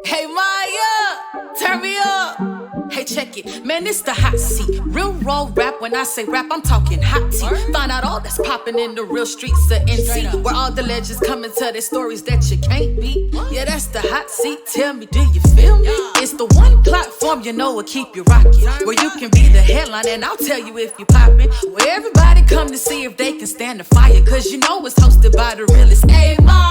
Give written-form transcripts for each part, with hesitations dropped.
Hey Maya, turn me up. Hey, check it, man, it's the hot seat. Real raw rap. When I say rap, I'm talking hot tea. Find out all that's popping in the real streets of NC, where all the legends come and tell their stories that you can't beat. Yeah, that's the hot seat. Tell me, do you feel me? It's the one platform you know will keep you rocking, where you can be the headline and I'll tell you if you poppin'. Where everybody come to see if they can stand the fire, cause you know it's hosted by the realest. Hey Maya.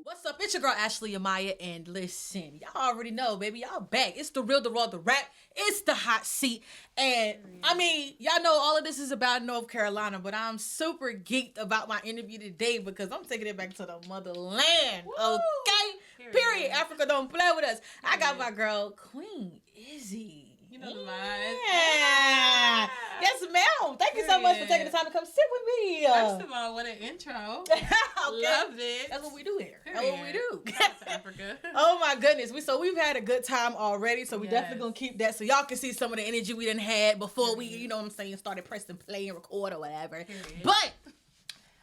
What's up? It's your girl Ashleyh, Yemi'a, and listen, y'all already know, baby, y'all back. It's the real, the raw, the rap. It's the hot seat, and I mean, y'all know all of this is about North Carolina, but I'm super geeked about my interview today because I'm taking it back to the motherland. Woo! Okay, period. Africa don't play with us. I got my girl Queen Izzy. You know the vibes. Yeah. Yes, ma'am. Thank you so much for taking the time to come sit with me. First of all, what an intro. Okay. Loved it. That's what we do here. Period. That's what we do. Shout out to Africa. Oh my goodness. We've had a good time already, so we definitely gonna keep that so y'all can see some of the energy we done had before we, you know what I'm saying, started pressing play and record or whatever. Period. But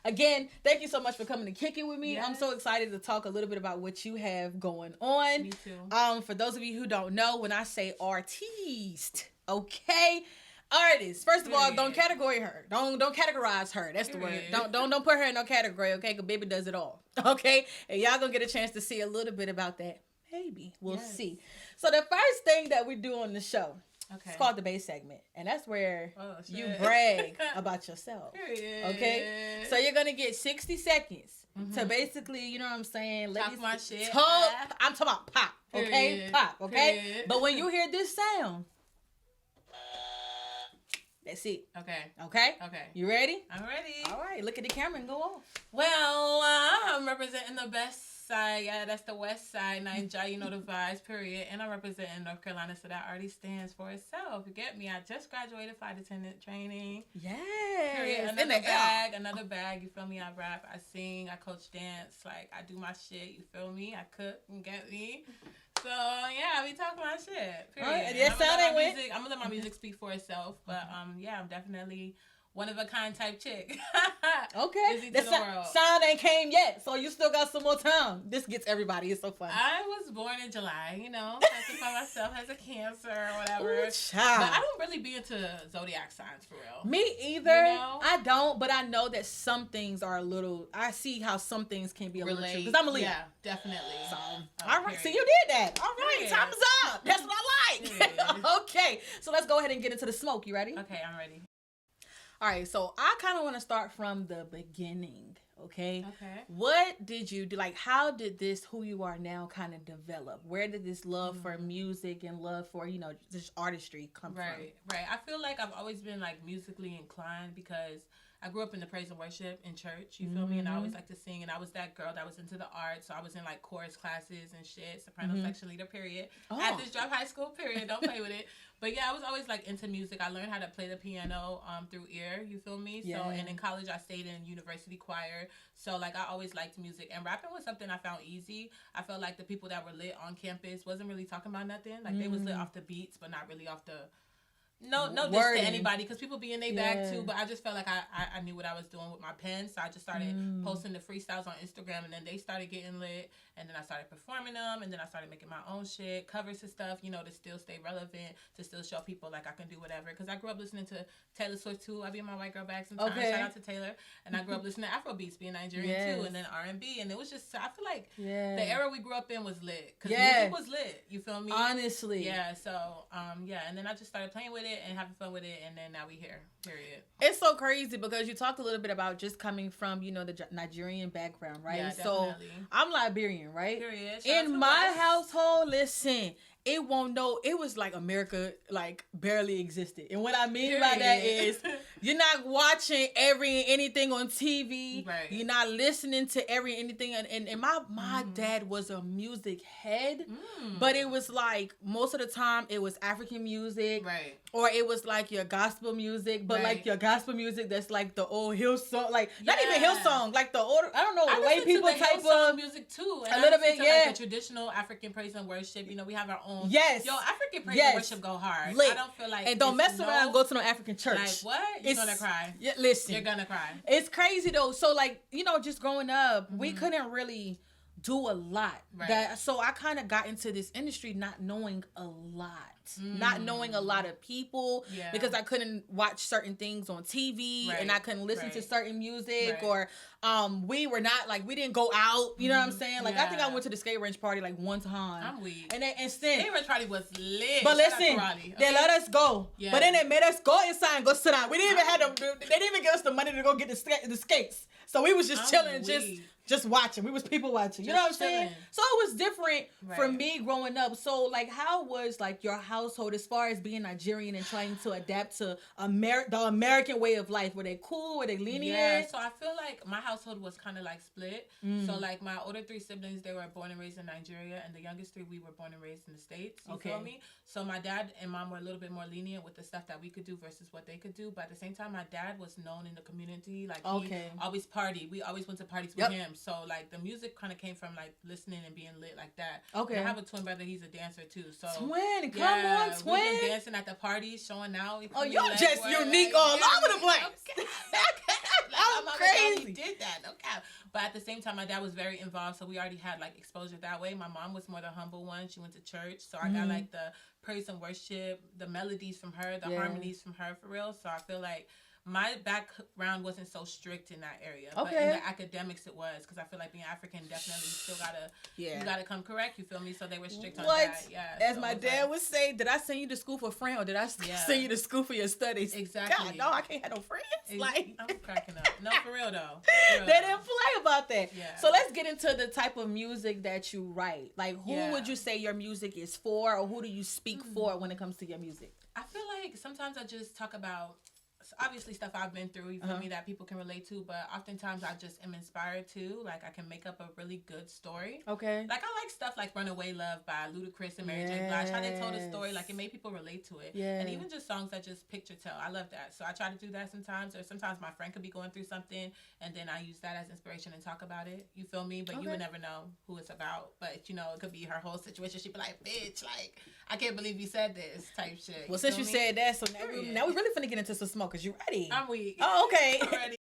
again, thank you so much for coming to kick it with me. Yes. I'm so excited to talk a little bit about what you have going on. Me too. For those of you who don't know, when I say artiste, okay, artist. First of all, don't categorize her. Don't categorize her. That's the word. Don't put her in no category, okay? Because baby does it all, okay? And y'all gonna get a chance to see a little bit about that. Maybe we'll see. So the first thing that we do on the show. Okay. It's called the base segment, and that's where you shit. brag about yourself. Period. Okay, so you're gonna get 60 seconds to basically, you know what I'm saying, talk my shit. I'm talking about pop, okay, Period. pop, okay. Period. But when you hear this sound, that's it. Okay. You ready? I'm ready. All right, look at the camera and go on. Well, I'm representing the best side. Yeah, that's the west side. Niger, you know the vibes, period. And I'm representing North Carolina, so that already stands for itself. You get me? I just graduated flight attendant training. Yeah. Period. Another bag. You feel me? I rap, I sing, I coach dance. Like, I do my shit. You feel me? I cook. You get me? So, yeah, I be talking my shit. Period. Right. Yes, I'm gonna let my music speak for itself. But, yeah, I'm definitely one of a kind type chick. Okay. Izzy to the world. Sound ain't came yet, so you still got some more time. This gets everybody. It's so fun. I was born in July, you know. Classify myself as a Cancer or whatever. Ooh, child. But I don't really be into zodiac signs for real. Me either. You know? I don't, but I know that some things are a little. I see how some things can be a little true because I'm a Leo. Yeah, definitely. So, all right. So you did that. All right. Period. Time's up. That's what I like. Okay. So let's go ahead and get into the smoke. You ready? Okay, I'm ready. All right. So I kind of want to start from the beginning. Okay. Okay. What did you do? Like, how did this who you are now kind of develop? Where did this love for music and love for, you know, just artistry come from? Right. I feel like I've always been like musically inclined because I grew up in the praise and worship in church, you feel me? And I always like to sing, and I was that girl that was into the arts, so I was in like chorus classes and shit, soprano section leader, period. At this drop high school, period. Don't play with it. But yeah, I was always like into music. I learned how to play the piano through ear, you feel me? So, and in college I stayed in university choir. So like I always liked music, and rapping was something I found easy. I felt like the people that were lit on campus wasn't really talking about nothing. Like they was lit off the beats, but not really off the no diss to anybody, because people be in their bag too, but I just felt like I knew what I was doing with my pen, so I just started posting the freestyles on Instagram, and then they started getting lit, and then I started performing them, and then I started making my own shit, covers and stuff, you know, to still stay relevant, to still show people like I can do whatever, because I grew up listening to Taylor Swift too. I be in my white girl bag sometimes, shout out to Taylor, and I grew up listening to Afrobeats, being Nigerian too, and then R&B, and it was just, I feel like the era we grew up in was lit, because music was lit, you feel me? Honestly. Yeah, so, and then I just started playing with it and having fun with it, and then now we here, period. It's so crazy because you talked a little bit about just coming from, you know, the Nigerian background, right? Yeah, so definitely. I'm Liberian, right? Period. In my household, listen, it won't know. It was like America, like barely existed. And what I mean by that is you're not watching anything on TV. Right. You're not listening to anything. And my dad was a music head, but it was like most of the time it was African music. Right. Or it was like your gospel music, but like your gospel music that's like the old Hillsong, like not even Hillsong, like the old, I don't know, the way people type of music too. And a little bit, like the traditional African praise and worship. You know, we have our own own. Yes. Yo, African praise and worship go hard. Lit. I don't feel like. And don't mess around and go to no African church. Like, what? You're gonna cry. Yeah, listen. You're gonna cry. It's crazy, though. So, like, you know, just growing up, we couldn't really do a lot. Right. So I kind of got into this industry not knowing a lot. Not knowing a lot of people because I couldn't watch certain things on TV and I couldn't listen to certain music or we were not like we didn't go out, you know what I'm saying? Like I think I went to the skate range party like one time. I'm weak. And then skate range party was lit. But listen, they let us go. Yeah. But then they made us go inside and go sit down. We didn't even have they didn't even give us the money to go get the skates. So we was just chilling, just watching. We was people watching. You know what I'm saying? So it was different for me growing up. So like how was like your household as far as being Nigerian and trying to adapt to the American way of life? Were they cool? Were they lenient? Yeah, so I feel like my household was kind of like split. So like my older 3 siblings, they were born and raised in Nigeria, and the youngest 3, we were born and raised in the States. You feel me? So my dad and mom were a little bit more lenient with the stuff that we could do versus what they could do. But at the same time, my dad was known in the community. Like he always partied. We always went to parties with him. So like the music kind of came from like listening and being lit like that. Okay. And I have a twin brother. He's a dancer too. So twin, come on, twin. We've been dancing at the parties, showing out. Oh, you're just unique all over the place. I'm crazy. Did that, no cap. But at the same time, my dad was very involved, so we already had like exposure that way. My mom was more the humble one. She went to church, so I got like the praise and worship, the melodies from her, the harmonies from her, for real. So I feel like my background wasn't so strict in that area, but in the academics it was, because I feel like being African definitely you still gotta you gotta come correct. You feel me? So they were strict on that. Yeah. As so my dad would say, did I send you to school for friends or did I send you to school for your studies? Exactly. God, no, I can't have no friends. Like I'm cracking up. No, for real though. They didn't play about that. Yeah. So let's get into the type of music that you write. Like who would you say your music is for, or who do you speak for when it comes to your music? I feel like sometimes I just talk about obviously stuff I've been through, you feel me, that people can relate to, but oftentimes I just am inspired too. Like I can make up a really good story. Okay. Like I like stuff like Runaway Love by Ludacris and Mary J. Blige. How they told a story, like it made people relate to it. Yeah. And even just songs that just picture tell. I love that. So I try to do that sometimes, or sometimes my friend could be going through something and then I use that as inspiration and talk about it. You feel me? But you would never know who it's about. But you know, it could be her whole situation. She'd be like, bitch, like, I can't believe you said this type shit. Well, since you said that, so now we're really finna get into some smoke. Cause you ready? I'm weak. Oh, okay. I'm ready.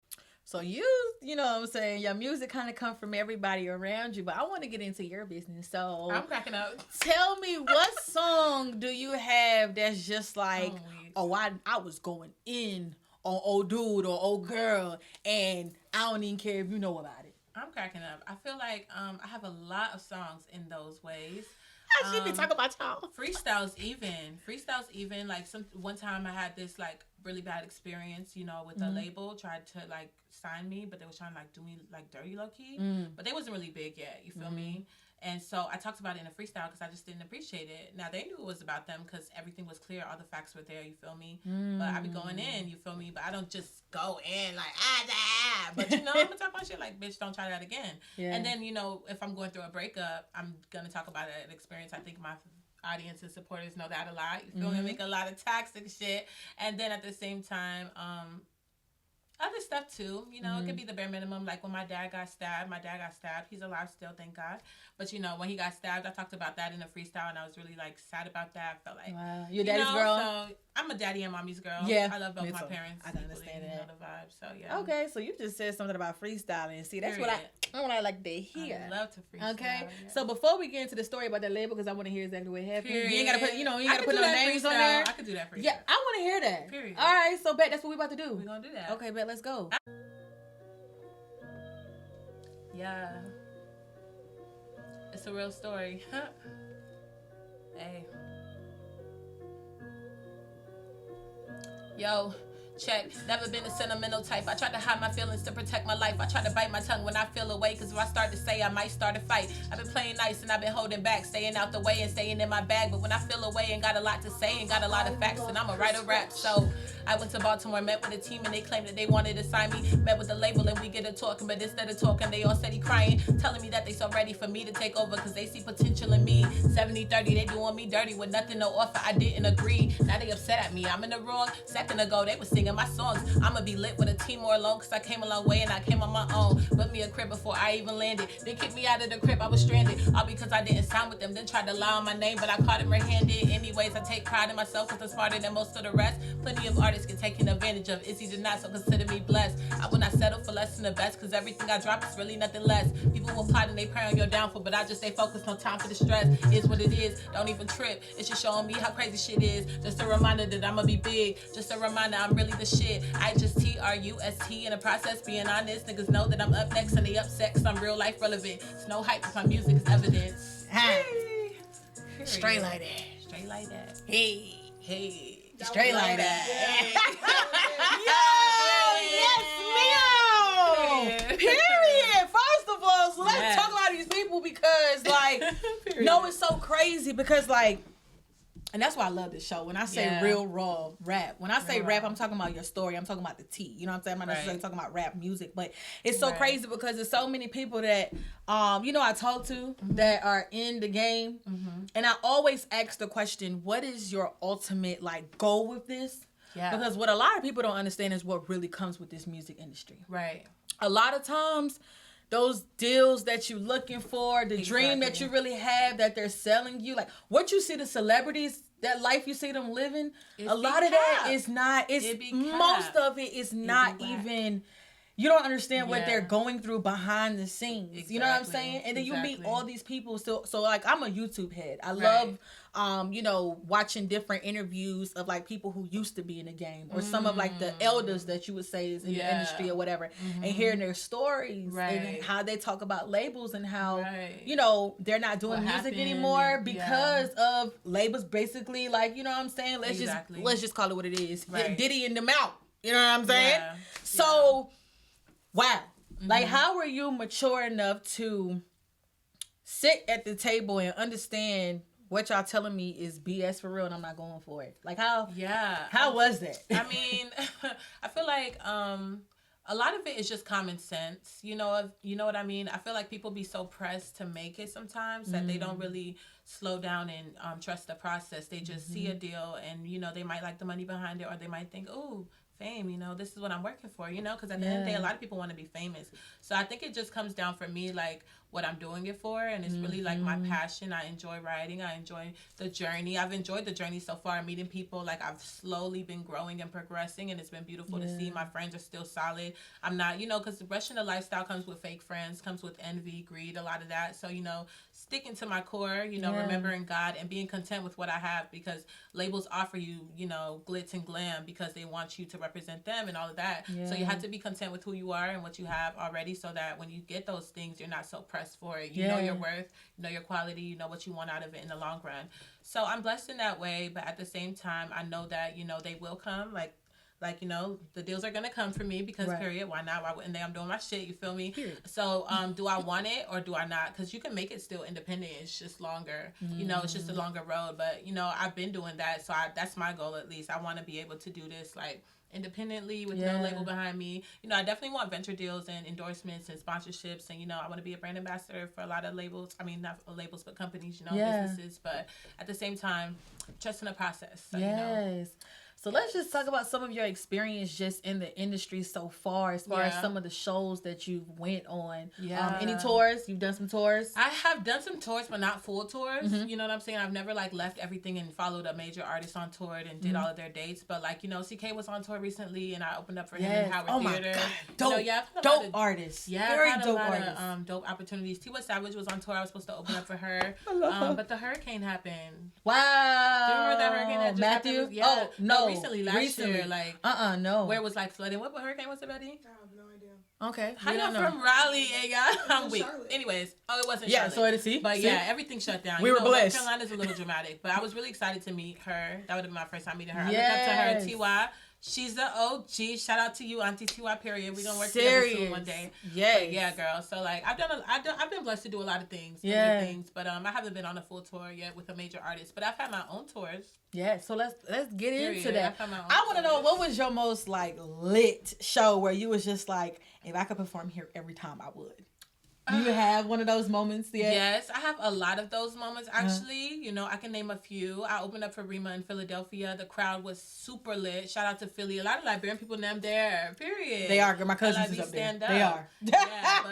So you know what I'm saying? Your music kind of come from everybody around you, but I want to get into your business. So I'm cracking up. Tell me, what song do you have that's just like, I was going in on old dude or old girl, and I don't even care if you know about it. I'm cracking up. I feel like I have a lot of songs in those ways. I should be talking about y'all. Freestyles even. Like one time I had this like really bad experience, you know, with a label tried to like sign me, but they was trying to like do me like dirty low key, but they wasn't really big yet. You feel me? And so I talked about it in a freestyle because I just didn't appreciate it. Now they knew it was about them because everything was clear, all the facts were there. You feel me? But I be going in. You feel me? But I don't just go in like But you know, I'm gonna talk about shit like, bitch, don't try that again. Yeah. And then you know, if I'm going through a breakup, I'm gonna talk about an experience. I think my audience and supporters know that a lot. You feel me? I make a lot of toxic shit, and then at the same time, other stuff too, you know, it could be the bare minimum. Like when my dad got stabbed, he's alive still, thank God. But you know, when he got stabbed, I talked about that in a freestyle, and I was really like sad about that. I felt like, wow, your daddy's girl. So I'm a daddy and mommy's girl. Yeah, I love both my parents. I can understand that. You know the vibe. So yeah. Okay, so you just said something about freestyling. See, that's what I like to hear. I love to freestyle. Okay, yeah. So before we get into the story about that label, because I want to hear exactly what happened. Period. You ain't gotta put, you gotta put no names on there. I could do that for you. Yeah, I want to hear that. Period. All right, so bet that's what we about to do. We're gonna do that. Okay, bet let's go. Yeah. It's a real story. Hey. Yo, check. Never been a sentimental type. I try to hide my feelings to protect my life. I try to bite my tongue when I feel away, because if I start to say, I might start a fight. I've been playing nice and I've been holding back, staying out the way and staying in my bag. But when I feel away and got a lot to say and got a lot of facts, then I'ma write a rap. So I went to Baltimore, met with a team, and they claimed that they wanted to sign me. Met with the label and we get a talking, but instead of talking, they all said he crying, telling me that they so ready for me to take over because they see potential in me. 70-30, they doing me dirty with nothing to offer. I didn't agree. Now they upset at me. I'm in the wrong. Second ago, they was singing singing my songs. I'ma be lit with a team more alone, cause I came a long way and I came on my own. Put me a crib before I even landed. They kicked me out of the crib, I was stranded. All because I didn't sign with them, then tried to lie on my name, but I caught it red-handed. Anyways, I take pride in myself, cause I'm smarter than most of the rest. Plenty of artists get taken advantage of. Izzy did not, so consider me blessed. I will not settle for less than the best, cause everything I drop is really nothing less. People will plot and they pray on your downfall, but I just stay focused, no time for the stress. Is what it is, don't even trip. It's just showing me how crazy shit is. Just a reminder that I'ma be big. Just a reminder I'm really the shit. I just TRUST in the process, being honest. Niggas know that I'm up next and they upset, cause I'm real life relevant. It's no hype, cause my music is evidence. Hey. Straight like that. Straight like that. Hey. Hey. Straight like that. Yo, yes, ma'am. Period. First of all, so let's talk about these people because, like, no, it's so crazy because, like, and that's why I love this show. When I say real, raw rap, when I say rap, I'm talking about your story. I'm talking about the tea. You know what I'm saying? I'm not necessarily talking about rap music, but it's so crazy because there's so many people that, I talk to that are in the game. And I always ask the question, what is your ultimate, like, goal with this? Yeah. Because what a lot of people don't understand is what really comes with this music industry. Right. A lot of times, those deals that you're looking for, the dream that you really have that they're selling you, like what you see the celebrities, that life you see them living, a lot of that is not, most of it is not even, you don't understand what they're going through behind the scenes. Exactly. You know what I'm saying? And then you meet all these people. So like, I'm a YouTube head. I love, watching different interviews of like people who used to be in the game or some of like the elders that you would say is in the industry or whatever, and hearing their stories and how they talk about labels and how, they're not doing music anymore because of labels basically like, you know what I'm saying? Let's just call it what it is. Right. Diddy in them out. You know what I'm saying? Yeah. So, wow. Like, how were you mature enough to sit at the table and understand what y'all telling me is BS for real and I'm not going for it? Like, how was that? I mean, I feel like a lot of it is just common sense. You know what I mean? I feel like people be so pressed to make it sometimes that they don't really slow down and trust the process. They just see a deal and, they might like the money behind it or they might think, ooh, fame, this is what I'm working for, because at the end of the day, a lot of people want to be famous. So I think it just comes down for me, like, what I'm doing it for, and it's really, like, my passion. I enjoy writing. I enjoy the journey. I've enjoyed the journey so far, meeting people. Like, I've slowly been growing and progressing, and it's been beautiful to see. My friends are still solid. I'm not, because the rest of the lifestyle comes with fake friends, comes with envy, greed, a lot of that. So, sticking to my core, remembering God and being content with what I have, because labels offer you, glitz and glam because they want you to represent them and all of that. So you have to be content with who you are and what you have already, so that when you get those things, you're not so pressed for it. You know your worth, you know your quality, you know what you want out of it in the long run. So I'm blessed in that way, but at the same time, I know that, they will come. Like, the deals are going to come for me because, period, why not? Why wouldn't they? I'm doing my shit, you feel me? Period. So, do I want it or do I not? Because you can make it still independent. It's just longer. It's just a longer road. But, I've been doing that. So, that's my goal, at least. I want to be able to do this, like, independently with no label behind me. I definitely want venture deals and endorsements and sponsorships. And, I want to be a brand ambassador for a lot of labels. I mean, not labels, but companies, businesses. But at the same time, trust in the process. So, So let's just talk about some of your experience just in the industry so far, as far as some of the shows that you went on. Any tours? You've done some tours? I have done some tours, but not full tours. You know what I'm saying? I've never left everything and followed a major artist on tour and did all of their dates. But CK was on tour recently, and I opened up for him in Howard Theater. My God. Dope artist. Yeah, very dope artist. Of, dope opportunities. T.Y. Savage was on tour. I was supposed to open up for her. But the hurricane happened. Wow. Do you remember that hurricane that just Matthew? happened? Yeah. Oh, no. Last year, like no. Where it was like flooding. What hurricane was it, Betty? I have no idea. Okay. How you from Raleigh and y'all? I'm weak. Anyways, it wasn't Charlotte. So it is. But everything shut down. We were blessed. North Carolina's a little dramatic, but I was really excited to meet her. That would have been my first time meeting her. I looked up to her, T.Y. She's the OG. Shout out to you, Auntie T.Y. Period. We're gonna work together soon one day. Yeah, girl. So like, I've been blessed to do a lot of things, things, but I haven't been on a full tour yet with a major artist. But I've had my own tours. Yeah, so let's get into that. I want to know, what was your most like lit show where you was just like, if I could perform here every time, I would. Do you have one of those moments yet? Yes, I have a lot of those moments, actually. You know, I can name a few. I opened up for Rima in Philadelphia. The crowd was super lit. Shout out to Philly. A lot of Liberian people named there, period. They are. My cousins is up there. They are. Yeah,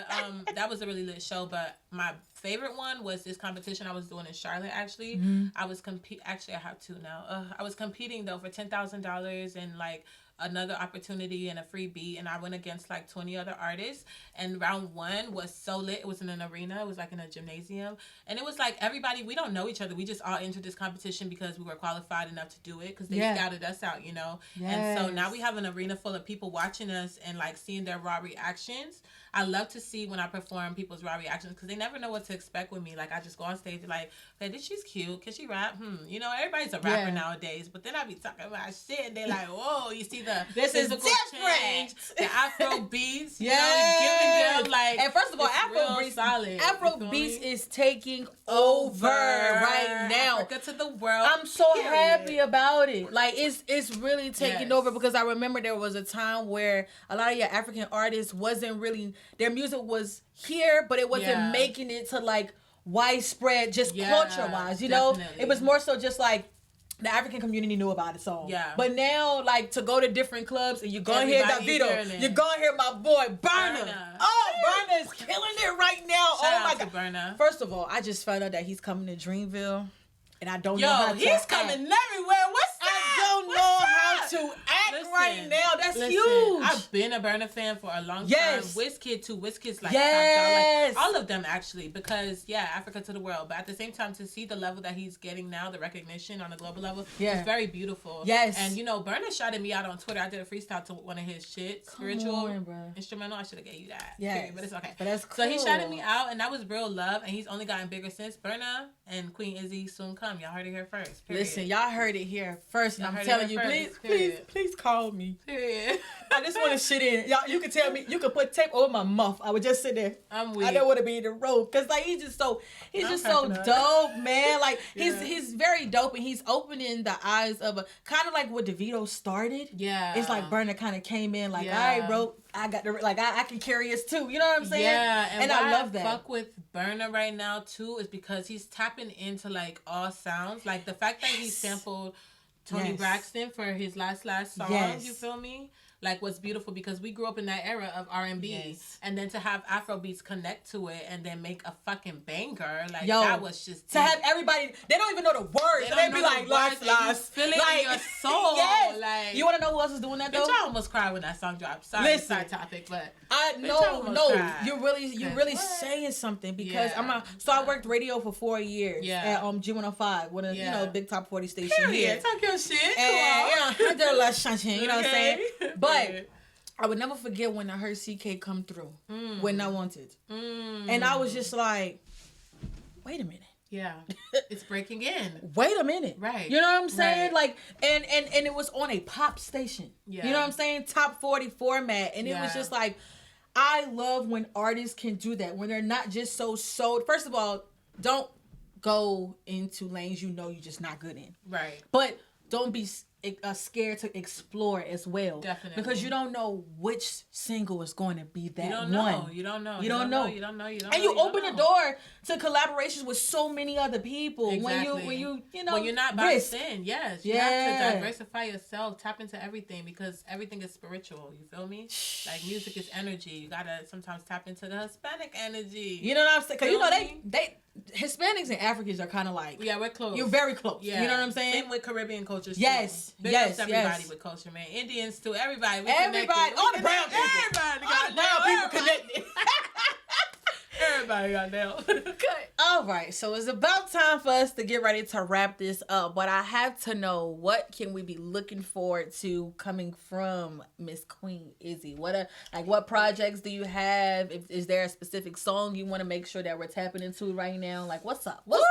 but that was a really lit show. But my favorite one was this competition I was doing in Charlotte, actually. I was Actually, I have two now. I was competing, though, for $10,000 and, like, another opportunity and a free beat, and I went against like 20 other artists, and round one was so lit. It was in an arena, it was like in a gymnasium, and it was like everybody, we don't know each other, we just all entered this competition because we were qualified enough to do it because they scouted us out, you know. And so now we have an arena full of people watching us and like seeing their raw reactions. I love to see when I perform people's raw reactions because they never know what to expect with me. Like, I just go on stage like, hey, this she's cute. Can she rap? You know, everybody's a rapper nowadays. But then I be talking about shit and they're like, whoa, you see the this physical is different. change, the Afro beats, you know, giving them like. And first of all, Afro beats is taking over right now. Africa to the world. I'm so happy about it. Like, it's really taking over because I remember there was a time where a lot of your African artists wasn't really, their music was here, but it wasn't making it to like widespread, just culture wise, you know? It was more so just like the African community knew about it, so. Yeah. But now, like, to go to different clubs and you're going to hear Davido, you're going to hear my boy Burna. Oh, Burna is killing it right now. Shout my out God. to Burna. First of all, I just found out that he's coming to Dreamville, and I don't know how to he's coming everywhere. What's that? I don't know how to act right now. That's huge. I've been a Burna fan for a long time. Wizkid too. Wizkid's like, like all of them actually, because Africa to the world. But at the same time, to see the level that he's getting now, the recognition on a global level, is very beautiful. Yes. And you know, Burna shouted me out on Twitter. I did a freestyle to one of his shit, spiritual, instrumental. I should have gave you that. Yeah. But it's okay. But that's cool. So he shouted me out, and that was real love. And he's only gotten bigger since. Burna and Queen Izzy soon come. Y'all heard it here first. Period. Listen, y'all heard it here first. And I'm telling you, please call me. Period. I just want to shit in. Y'all, you can tell me, you can put tape over my mouth. I would just sit there. I'm weak. I don't want to be in the road because like he's just so dope, man. Like he's very dope, and he's opening the eyes of a kind of like what DeVito started. Yeah, it's like Burna kind of came in like, all right, bro, I got the I can carry us too. You know what I'm saying? Yeah, and I love that. Fuck with Burna right now too is because he's tapping into like all sounds. Like the fact that he sampled Tony Braxton for his last song. You feel me? Like, what's beautiful, because we grew up in that era of R&B, and then to have Afro beats connect to it and then make a fucking banger, like, that was just to have everybody, they don't even know the words, so they be like, lost, feel it in your soul. Like, you want to know who else is doing that though? Bitch, I almost cried when that song dropped. Sorry, side topic, but you're really saying something, because I worked radio for 4 years at G105, one of the big top 40 station here. Talk your shit. And I did a lot of shunting, you know what I'm saying? But I would never forget when I heard CK come through, When I Wanted. And I was just like, wait a minute. Yeah. It's breaking in. Wait a minute. Right. You know what I'm saying? Like, and it was on a pop station. Yeah. You know what I'm saying? Top 40 format. And it was just like, I love when artists can do that, when they're not just so sold. First of all, don't go into lanes you know you're just not good in. Right. But don't be scared to explore as well. Definitely. Because you don't know which single is going to be that one. You don't know. You don't know. And you open the door to collaborations with so many other people. Exactly. When you when you're not boxed in. Yes. You have to diversify yourself, tap into everything, because everything is spiritual. You feel me? Like, music is energy. You gotta sometimes tap into the Hispanic energy. You know what I'm saying? Because you know they Hispanics and Africans are kind of like, we're close. You're very close. Yeah. You know what I'm saying? Same with Caribbean cultures. Yes. Big ups everybody with culture, man. Indians too. Everybody. All the brown people. Everybody. All the brown people connected. Everybody got nailed. All right, so it's about time for us to get ready to wrap this up. But I have to know, what can we be looking forward to coming from Miss Queen Izzy? What projects do you have? Is there a specific song you want to make sure that we're tapping into right now? Like, what's up? What's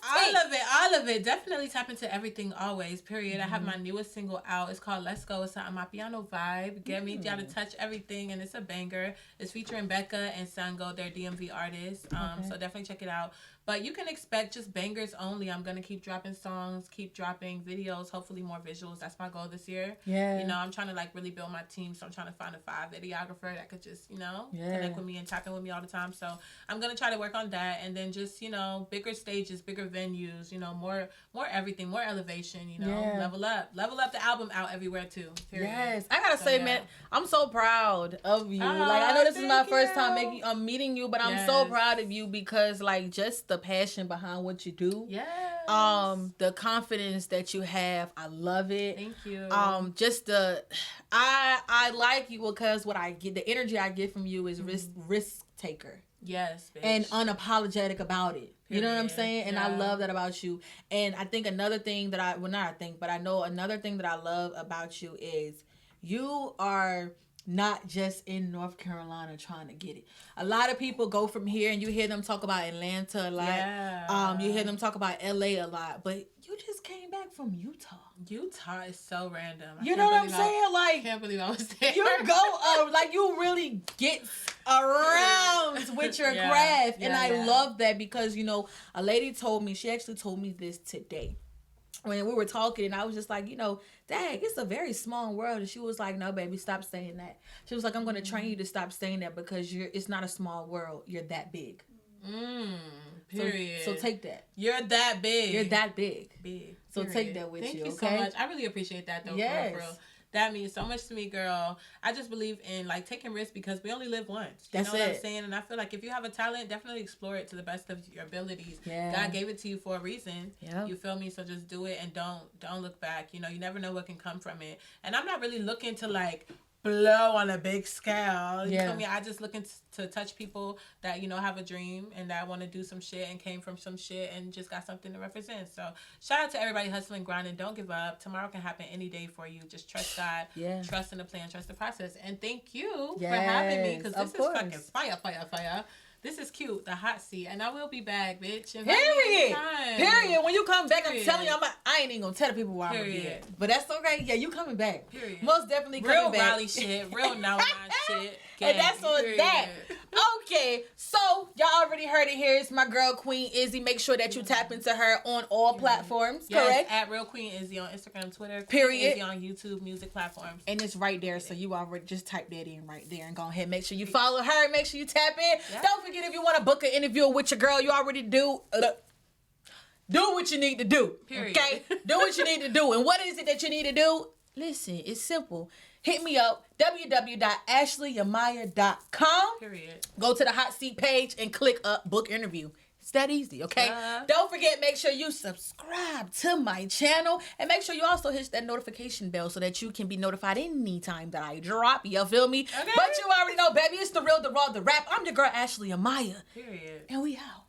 all of it. Definitely tap into everything always. Period. I have my newest single out. It's called Let's Go. It's on my piano vibe. Get me? You gotta touch everything, and it's a banger. It's featuring Becca and Sango. They're DMV artists. So definitely check it out. But you can expect just bangers only. I'm going to keep dropping songs, keep dropping videos, hopefully more visuals. That's my goal this year. Yeah. You know, I'm trying to like really build my team. So I'm trying to find a 5 videographer that could just, you know, connect with me and tap in with me all the time. So I'm going to try to work on that. And then just, you know, bigger stages, bigger venues, you know, more everything, more elevation, you know, level up the album out everywhere too. Period. Yes. I got to say, man, I'm so proud of you. Like, I know this is my first time meeting you, but I'm so proud of you because like just the passion behind what you do. Yes. The confidence that you have, I love it. Thank you. Just I like you because what I get, the energy I get from you is risk taker. Yes, bitch. And unapologetic about it. You know what I'm saying? And I love that about you. And I think another thing that I know another thing that I love about you is you are not just in North Carolina trying to get it. A lot of people go from here and you hear them talk about Atlanta a lot. Yeah. You hear them talk about LA a lot, but you just came back from Utah. Utah is so random. You know what I'm saying? Like, I can't believe I was there. You go like you really get around with your craft. And I love that because, you know, a lady told me, she actually told me this today. When we were talking, and I was just like, you know, dang, it's a very small world. And she was like, no, baby, stop saying that. She was like, I'm going to train you to stop saying that because it's not a small world. You're that big. Period. So take that. You're that big. You're that big. Big. So take that with you. Thank you okay? so much. I really appreciate that, though. Yes. For real. That means so much to me, girl. I just believe in like taking risks because we only live once. You know what I'm saying? And I feel like if you have a talent, definitely explore it to the best of your abilities. Yeah. God gave it to you for a reason. Yep. You feel me? So just do it and don't look back. You know, you never know what can come from it. And I'm not really looking to like blow on a big scale. You feel me? I just looking to touch people that, you know, have a dream and that want to do some shit and came from some shit and just got something to represent. So shout out to everybody hustling, grinding. Don't give up. Tomorrow can happen any day for you. Just trust God. Trust in the plan. Trust the process. And thank you for having me because this is fucking fire. This is cute, the hot seat, and I will be back, bitch. Period. When you come back, I'm telling you, I ain't even gonna tell the people where I'm gonna be at. But that's okay. Yeah, you coming back. Period. Most definitely coming back. Real Raleigh shit, real now shit. And that's on that. Okay, so y'all already heard it here. It's my girl Queen Izzy. Make sure that you tap into her on all platforms. Correct? At RealQueenIzzy on Instagram, Twitter. Period. Izzy on YouTube, music platforms. And it's right there, so you already just type that in right there and go ahead. Make sure you follow her. Make sure you tap in. Yep. Don't forget if you want to book an interview with your girl, you already do. Do what you need to do. Period. Okay? Do what you need to do. And what is it that you need to do? Listen, it's simple. Hit me up, www.ashleyyemi'a.com. Period. Go to the hot seat page and click up book interview. It's that easy, okay? Don't forget, make sure you subscribe to my channel and make sure you also hit that notification bell so that you can be notified anytime that I drop. You feel me? Okay. But you already know, baby, it's the real, the raw, the rap. I'm your girl, Ashleyh Yemi'a. Period. And we out.